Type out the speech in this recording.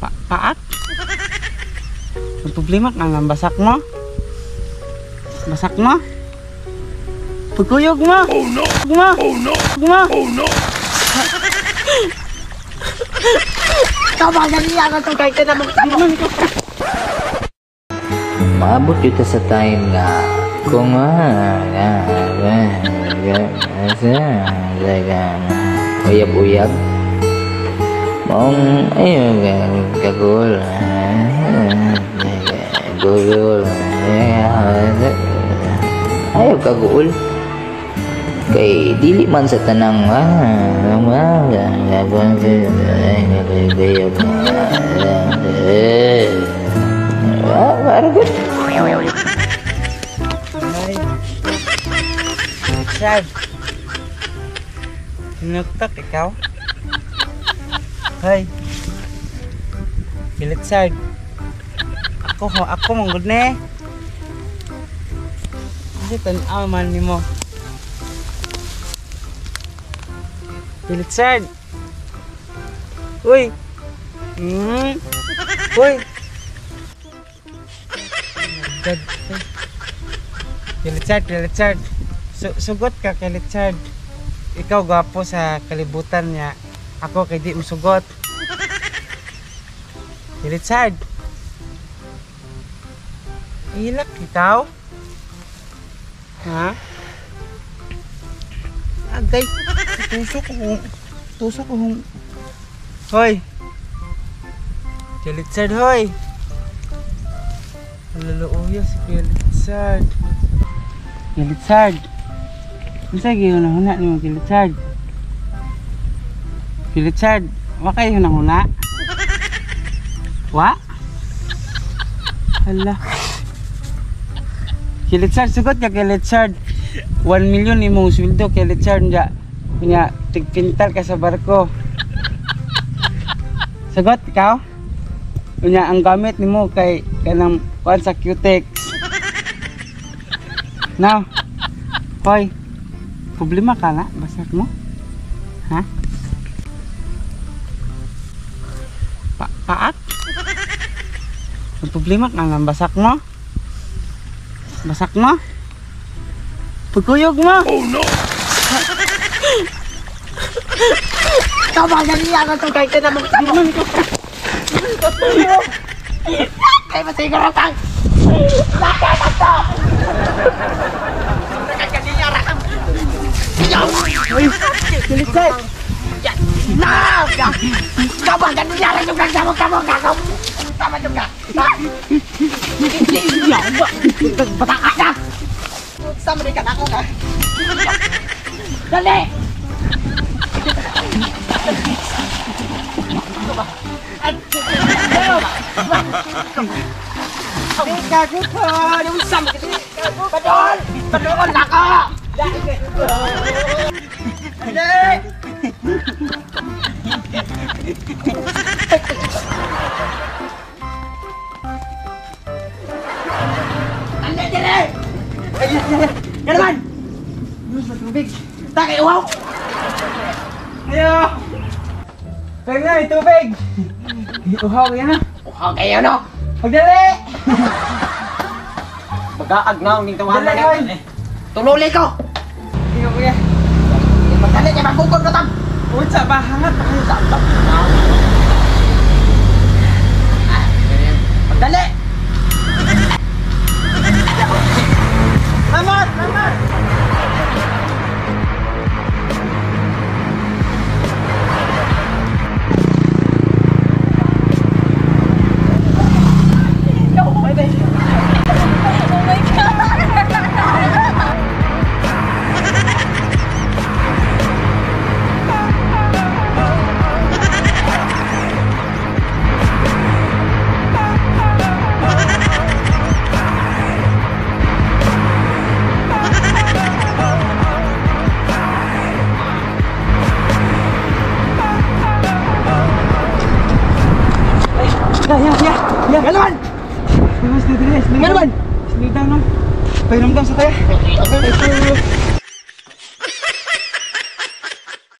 Paak? Ang problema ka nga, basak mo? Basak mo? Pagkuyog mo? Oh no! Oh no! Oh no! Tama na niya ang itong kahit na Maabot kita sa time nga kung uyab-uyab mong ayun gagol gugol ayaw kagul kay dili man sa tanang aragot Sad. Sinuktak ikaw? Hoy. Pilit sad. Ako manggod ne. Hindi tanaw man ni mo. Pilit sad. Uy. Uy. Pilit sad. Sugot ka kay Richard. Ikaw gwapo sa kalibutan niya. Ako kay di mo sugot. Kay Richard. Ilak ikaw? Ha? Agay. Tusok ko. Hoy. Kay Richard, hoy. Naluluuya si Kay Richard. Kay Richard. Bisa gaya huna ni mo Kay Richard. Kay Richard, wa kayo huna. Wa? Hala. Kay Richard, sugot ka Kay Richard. 1 million ni mong sweldo Kay Richard niya. Kanya tigpintal ka sa barko. Sugot ikaw? Kanya ang gamit ni mo kay kanang kuan sa Cutex. Now, hoy. Problema ka na? Basak mo? Ha? Paak? Ang problema ka nga, basak mo? Basak mo? Pagkuyog mo? Oh no! Tama na niya ang itong kahit na Kaya masiguro kang bakit ito? Uy! Kilisay! Nah! Kamu akan menyerang juga kamu sama juga. Ya Allah, petang aja. Sama dengan aku kan. Dale. Kagut thôi, đúng xăm cái gì? Bắt đón con lạc à? Đây. Anh đi đây. Nhà bạn. Tubig. Tak kayo uhaw. Ayo! Kaya tubig! Uhaw yan na. Uhaw kayo no? Pagdali! Pagkaag na ang tawanan Dali, oy. na. Tululi ko. Iyo kuya. Magdali niya magkukod ko tam. Unsa ba hangat pa kayo sa atap? Magdali. Lamat! Lamat! Ya, Galwan! Mas, dito. Galwan! Dito, no? Pahiramdam sa tayo.